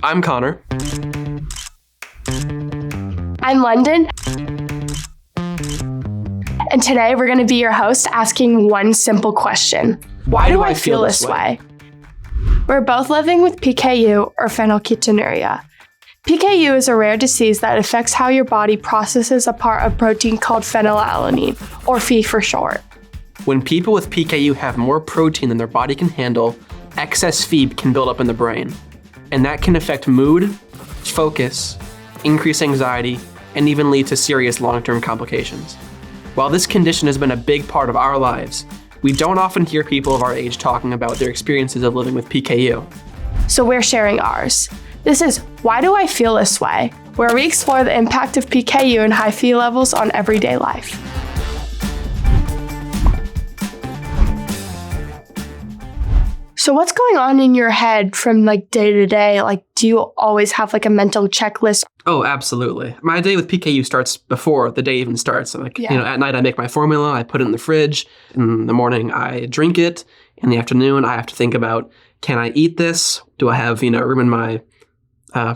I'm Connor. I'm Londyn. And today we're going to be your host asking one simple question. Why do I feel this way? We're both living with PKU or phenylketonuria. PKU is a rare disease that affects how your body processes a part of protein called phenylalanine, or Phe for short. When people with PKU have more protein than their body can handle, excess Phe can build up in the brain. And that can affect mood, focus, increase anxiety, and even lead to serious long-term complications. While this condition has been a big part of our lives, we don't often hear people of our age talking about their experiences of living with PKU. So we're sharing ours. This is Why Do I Feel This Way?, where we explore the impact of PKU and high Phe levels on everyday life. So what's going on in your head from day to day? Do you always have a mental checklist? Oh, absolutely. My day with PKU starts before the day even starts. At night I make my formula, I put it in the fridge. In the morning I drink it. In the afternoon I have to think about, can I eat this? Do I have, room in my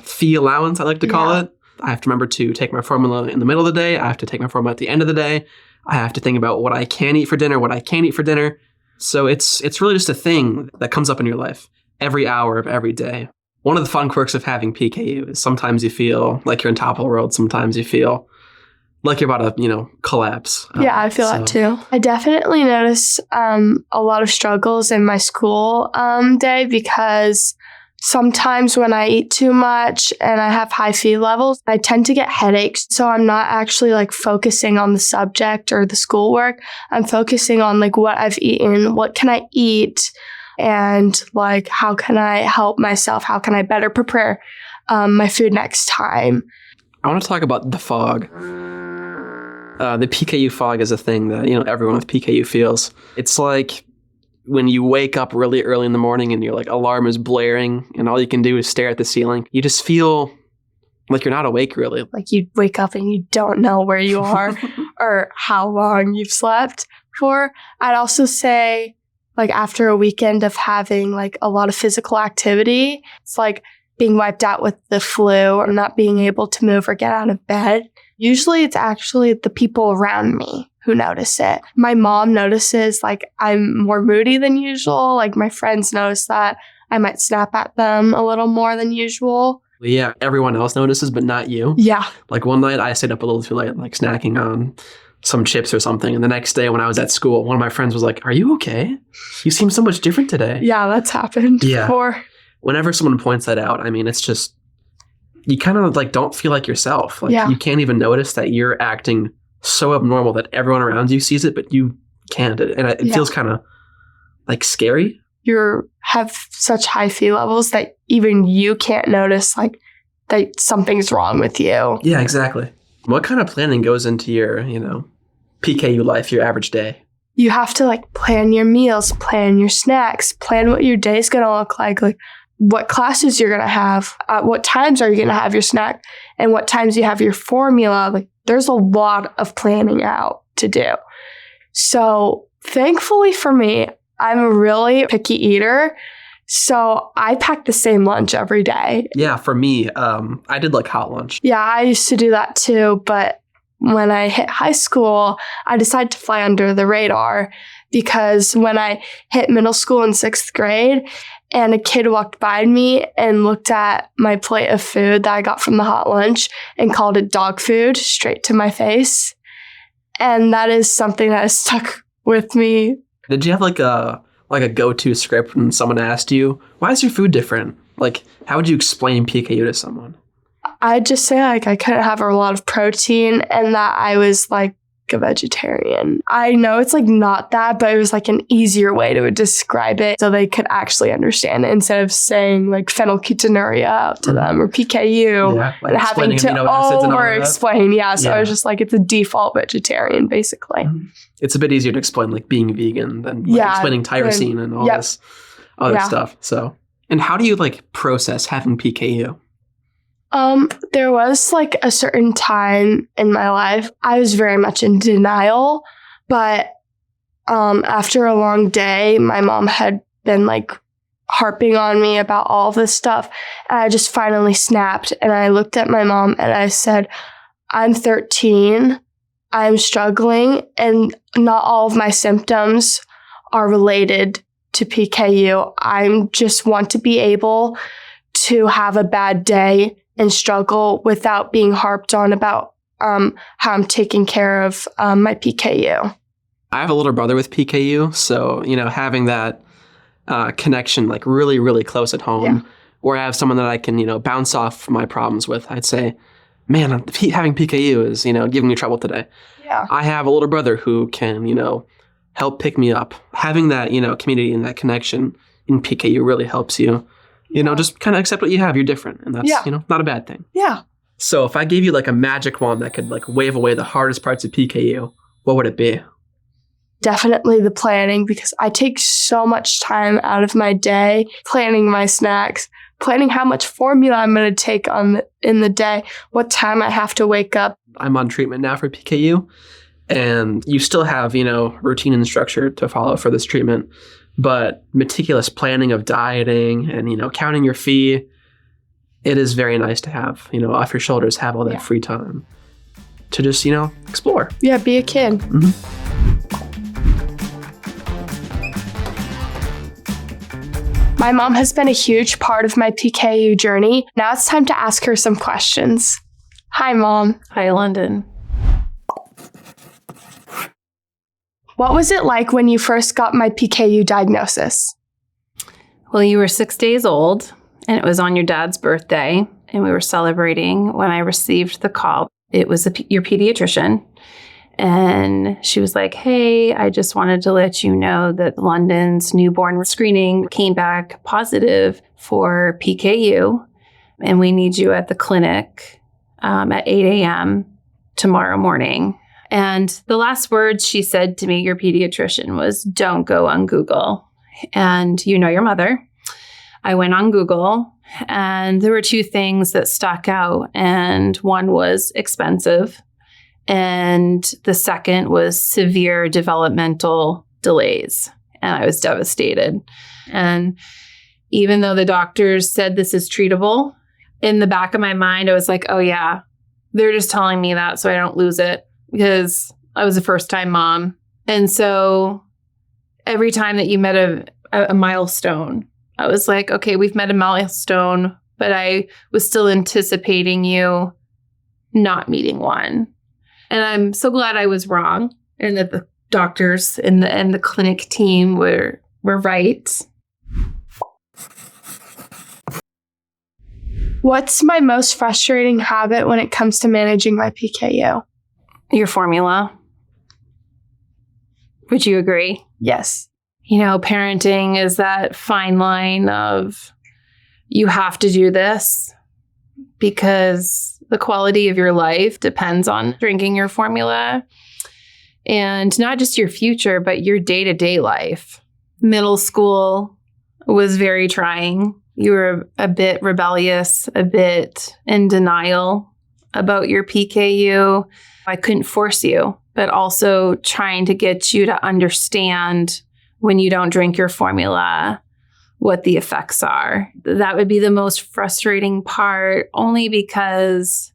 Phe allowance, I like to call it? I have to remember to take my formula in the middle of the day. I have to take my formula at the end of the day. I have to think about what I can eat for dinner, what I can't eat for dinner. So it's really just a thing that comes up in your life every hour of every day. One of the fun quirks of having PKU is sometimes you feel like you're on top of the world. Sometimes you feel like you're about to, collapse. Yeah, I feel that too. I definitely notice a lot of struggles in my school day because sometimes when I eat too much and I have high Phe levels, I tend to get headaches. So I'm not actually focusing on the subject or the schoolwork. I'm focusing on what I've eaten, what can I eat, and how can I help myself? How can I better prepare my food next time? I want to talk about the fog. The PKU fog is a thing that, everyone with PKU feels. It's like when you wake up really early in the morning and your alarm is blaring and all you can do is stare at the ceiling. You just feel like you're not awake really. You wake up and you don't know where you are or how long you've slept for. I'd also say after a weekend of having a lot of physical activity, it's being wiped out with the flu or not being able to move or get out of bed. Usually it's actually the people around me who notice it. My mom notices I'm more moody than usual. My friends notice that I might snap at them a little more than usual. Yeah, everyone else notices, but not you. Yeah. One night I stayed up a little too late, snacking on some chips or something. And the next day when I was at school, one of my friends was like, "Are you okay? You seem so much different today." Yeah, that's happened before. Whenever someone points that out, it's just, you kind of don't feel like yourself. You can't even notice that you're acting so abnormal that everyone around you sees it, but you can't. And it feels kind of scary. You have such high Phe levels that even you can't notice that something's wrong with you. Yeah, exactly. What kind of planning goes into your, PKU life, your average day? You have to plan your meals, plan your snacks, plan what your day's going to look like what classes you're going to have, what times are you going to have your snack, and what times you have your formula. There's a lot of planning out to do. So thankfully for me, I'm a really picky eater. So I pack the same lunch every day. Yeah, for me, I did hot lunch. Yeah, I used to do that too. But when I hit high school, I decided to fly under the radar because when I hit middle school in 6th grade and a kid walked by me and looked at my plate of food that I got from the hot lunch and called it dog food straight to my face. And that is something that has stuck with me. Did you have a go-to script when someone asked you, "Why is your food different?" How would you explain PKU to someone? I'd just say I couldn't have a lot of protein and that I was a vegetarian. I know it's not that, but it was an easier way to describe it so they could actually understand it instead of saying phenylketonuria out to them or PKU and having to over-explain. So I was just it's a default vegetarian basically. It's a bit easier to explain being vegan than explaining tyrosine and all this other stuff. So, and how do you process having PKU? There was a certain time in my life, I was very much in denial, but after a long day, my mom had been harping on me about all this stuff. And I just finally snapped. And I looked at my mom and I said, I'm 13. I'm struggling. And not all of my symptoms are related to PKU. I just want to be able to have a bad day and struggle without being harped on about how I'm taking care of my PKU. I have a little brother with PKU, so, having that connection, like really, really close at home, where I have someone that I can, bounce off my problems with, I'd say, man, having PKU is, giving me trouble today. Yeah. I have a little brother who can, help pick me up. Having that, community and that connection in PKU really helps you, just kind of accept what you have. You're different, and that's, not a bad thing. Yeah. So if I gave you like a magic wand that could like wave away the hardest parts of PKU, what would it be? Definitely the planning, because I take so much time out of my day planning my snacks, planning how much formula I'm going to take in the day, what time I have to wake up. I'm on treatment now for PKU, and you still have, routine and structure to follow for this treatment, but meticulous planning of dieting and, counting your fee, it is very nice to have, off your shoulders, have all that free time to just, explore. Yeah, be a kid. Mm-hmm. My mom has been a huge part of my PKU journey. Now it's time to ask her some questions. Hi, Mom. Hi, Londyn. What was it like when you first got my PKU diagnosis? Well, you were 6 days old, and it was on your dad's birthday, and we were celebrating when I received the call. It was your pediatrician, and she was like, hey, I just wanted to let you know that Londyn's newborn screening came back positive for PKU, and we need you at the clinic at 8 a.m. tomorrow morning. And the last words she said to me, your pediatrician, was, don't go on Google. And you know your mother. I went on Google, and there were two things that stuck out. And one was expensive, and the second was severe developmental delays. And I was devastated. And even though the doctors said this is treatable, in the back of my mind, I was like, oh yeah, they're just telling me that so I don't lose it, because I was a first-time mom. And so every time that you met a milestone, I was like, okay, we've met a milestone, but I was still anticipating you not meeting one. And I'm so glad I was wrong, and that the doctors and the clinic team were right. What's my most frustrating habit when it comes to managing my PKU? Your formula. Would you agree? Yes. Parenting is that fine line of you have to do this because the quality of your life depends on drinking your formula, and not just your future, but your day-to-day life. Middle school was very trying. You were a bit rebellious, a bit in denial about your PKU. I couldn't force you, but also trying to get you to understand when you don't drink your formula, what the effects are. That would be the most frustrating part, only because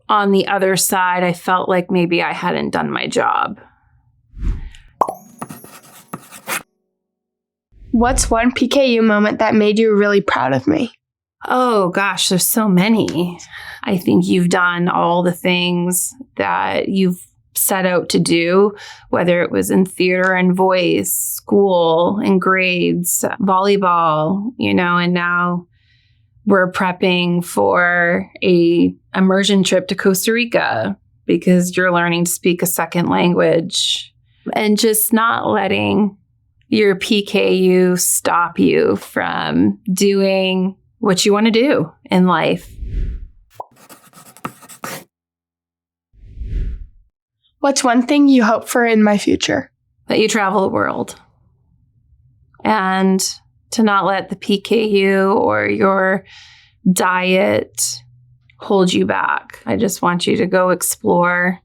on the other side, I felt like maybe I hadn't done my job. What's one PKU moment that made you really proud of me? Oh gosh, there's so many. I think you've done all the things that you've set out to do, whether it was in theater and voice, school and grades, volleyball, and now we're prepping for a immersion trip to Costa Rica because you're learning to speak a second language, and just not letting your PKU stop you from doing what you want to do in life. What's one thing you hope for in my future? That you travel the world, and to not let the PKU or your diet hold you back. I just want you to go explore,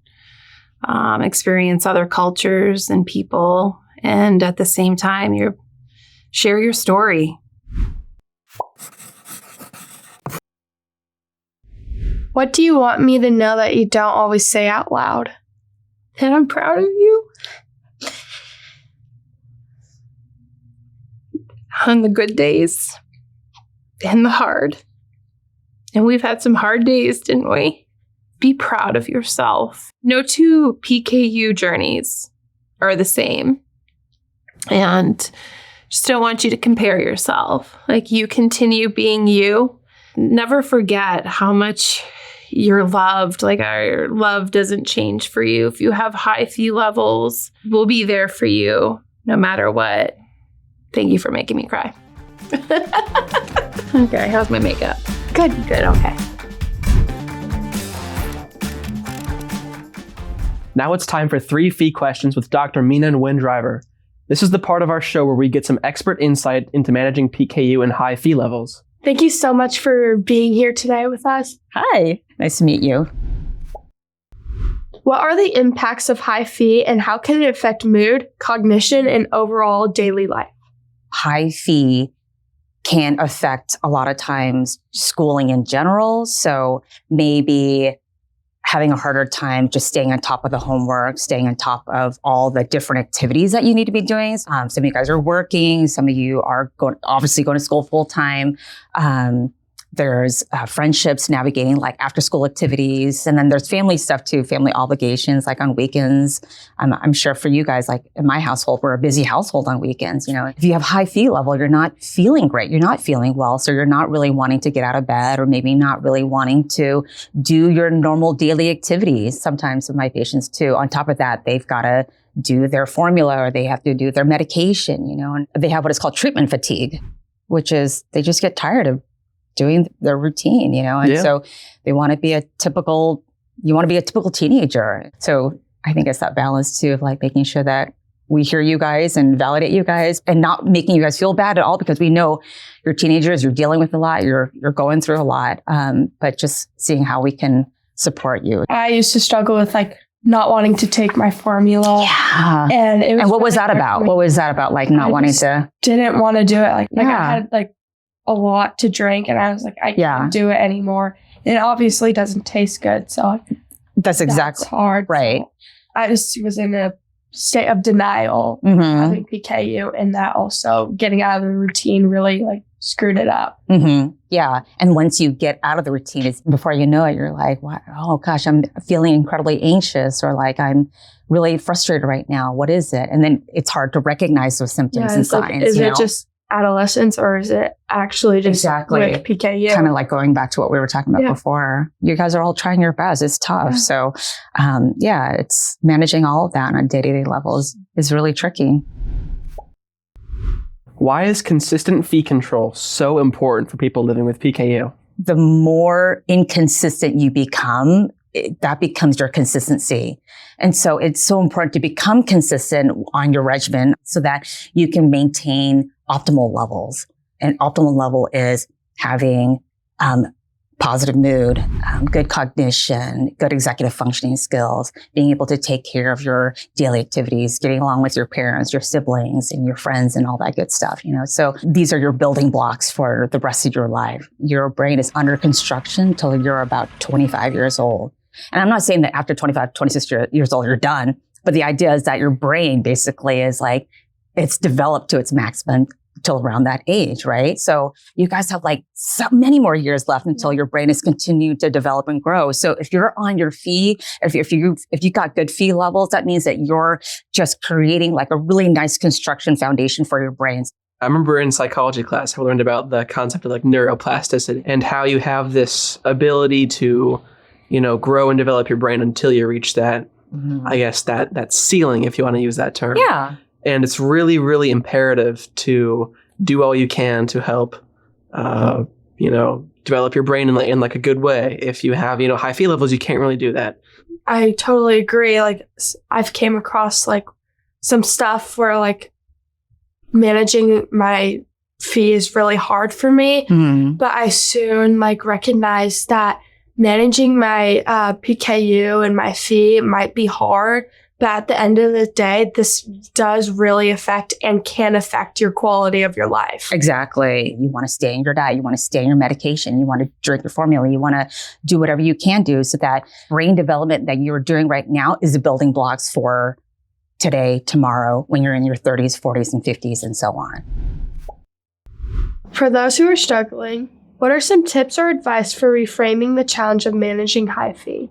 experience other cultures and people. And at the same time, you're share your story. What do you want me to know that you don't always say out loud? And I'm proud of you. On the good days and the hard. And we've had some hard days, didn't we? Be proud of yourself. No two PKU journeys are the same. And just don't want you to compare yourself. Like, you continue being you. Never forget how much you're loved. Like, our love doesn't change for you. If you have high Phe levels, we'll be there for you no matter what. Thank you for making me cry. Okay, how's my makeup? Good, okay. Now it's time for 3 Phe questions with Dr. Mina Nguyen-Driver. This is the part of our show where we get some expert insight into managing PKU and high Phe levels. Thank you so much for being here today with us. Hi, nice to meet you. What are the impacts of high Phe and how can it affect mood, cognition, and overall daily life? High Phe can affect a lot of times schooling in general. So maybe having a harder time just staying on top of the homework, staying on top of all the different activities that you need to be doing. Some of you guys are working. Some of you are obviously going to school full time. There's friendships, navigating like after school activities. And then there's family stuff too, family obligations, like on weekends. I'm sure for you guys, like in my household, we're a busy household on weekends. You know, if you have high Phe level, you're not feeling great. You're not feeling well. So you're not really wanting to get out of bed, or maybe not really wanting to do your normal daily activities. Sometimes with my patients too, on top of that, they've got to do their formula or they have to do their medication, you know, and they have what is called treatment fatigue, which is they just get tired of doing their routine, you know, and so they want to be a typical teenager. So I think it's that balance too of like making sure that we hear you guys and validate you guys and not making you guys feel bad at all, because we know you're teenagers, you're dealing with a lot, you're going through a lot, but just seeing how we can support you. I used to struggle with like not wanting to take my formula. Yeah. And it was what was that about? What was that about? Like not wanting to? Didn't want to do it. Like I had like a lot to drink and I was like, I can't do it anymore. It obviously doesn't taste good. So that's hard. Right. So I just was in a state of denial having PKU, and that also getting out of the routine really like screwed it up. Yeah. And once you get out of the routine, it's, before you know it, you're like, wow, oh gosh, I'm feeling incredibly anxious, or like I'm really frustrated right now. What is it? And then it's hard to recognize those symptoms and signs. Like, is it just adolescence, or is it actually just with PKU? Kind of like going back to what we were talking about before. You guys are all trying your best. It's tough. So, it's managing all of that on a day-to-day level is really tricky. Why is consistent Phe control so important for people living with PKU? The more inconsistent you become, that becomes your consistency. And so it's so important to become consistent on your regimen so that you can maintain optimal levels. And optimal level is having positive mood, good cognition, good executive functioning skills, being able to take care of your daily activities, getting along with your parents, your siblings, and your friends, and all that good stuff, you know. So these are your building blocks for the rest of your life. Your brain is under construction till you're about 25 years old. And I'm not saying that after 25, 26 years old, you're done. But the idea is that your brain basically is like, it's developed to its maximum till around that age, right? So you guys have like so many more years left until your brain has continued to develop and grow. So if you're on your Phe, if you got good Phe levels, that means that you're just creating like a really nice construction foundation for your brains. I remember in psychology class, I learned about the concept of like neuroplasticity and how you have this ability to, you know, grow and develop your brain until you reach that, I guess that ceiling, if you want to use that term. Yeah. And it's really, really imperative to do all you can to help, develop your brain in like a good way. If you have, high Phe levels, you can't really do that. I totally agree. Like I've came across like some stuff where like managing my Phe is really hard for me, but I soon like recognized that managing my PKU and my Phe might be hard, But at the end of the day, this does really affect and can affect your quality of your life. Exactly. You want to stay in your diet. You want to stay in your medication. You want to drink your formula. You want to do whatever you can do so that brain development that you're doing right now is the building blocks for today, tomorrow, when you're in your 30s, 40s, and 50s, and so on. For those who are struggling, what are some tips or advice for reframing the challenge of managing high Phe?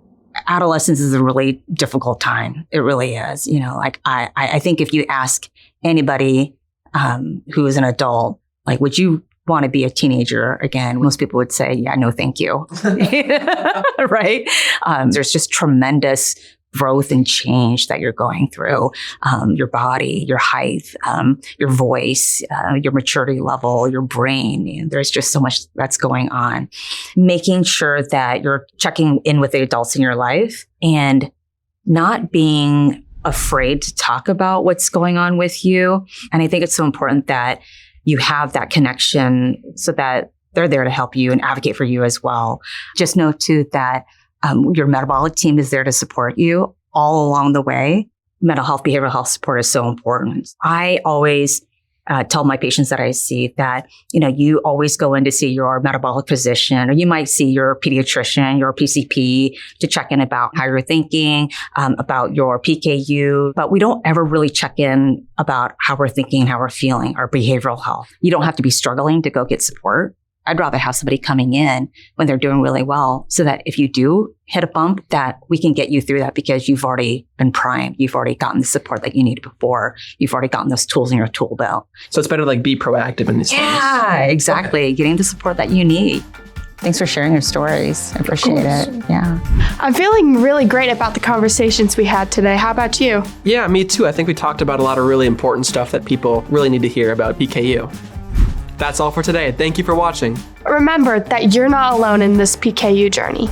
Adolescence is a really difficult time. It really is. You know, like I think if you ask anybody who is an adult, like, would you want to be a teenager again? Most people would say, yeah, no, thank you. Right? There's just tremendous growth and change that you're going through. Your body, your height, your voice, your maturity level, your brain. And there's just so much that's going on. Making sure that you're checking in with the adults in your life and not being afraid to talk about what's going on with you. And I think it's so important that you have that connection so that they're there to help you and advocate for you as well. Just know too that your metabolic team is there to support you all along the way. Mental health, behavioral health support is so important. I always tell my patients that I see that, you know, you always go in to see your metabolic physician, or you might see your pediatrician, your PCP to check in about how you're thinking, about your PKU, but we don't ever really check in about how we're thinking and how we're feeling, our behavioral health. You don't have to be struggling to go get support. I'd rather have somebody coming in when they're doing really well so that if you do hit a bump, that we can get you through that because you've already been primed. You've already gotten the support that you needed before. You've already gotten those tools in your tool belt. So it's better to like be proactive in these things. Yeah, exactly. Okay. Getting the support that you need. Thanks for sharing your stories. I appreciate it. Yeah. I'm feeling really great about the conversations we had today. How about you? Yeah, me too. I think we talked about a lot of really important stuff that people really need to hear about PKU. That's all for today. Thank you for watching. Remember that you're not alone in this PKU journey.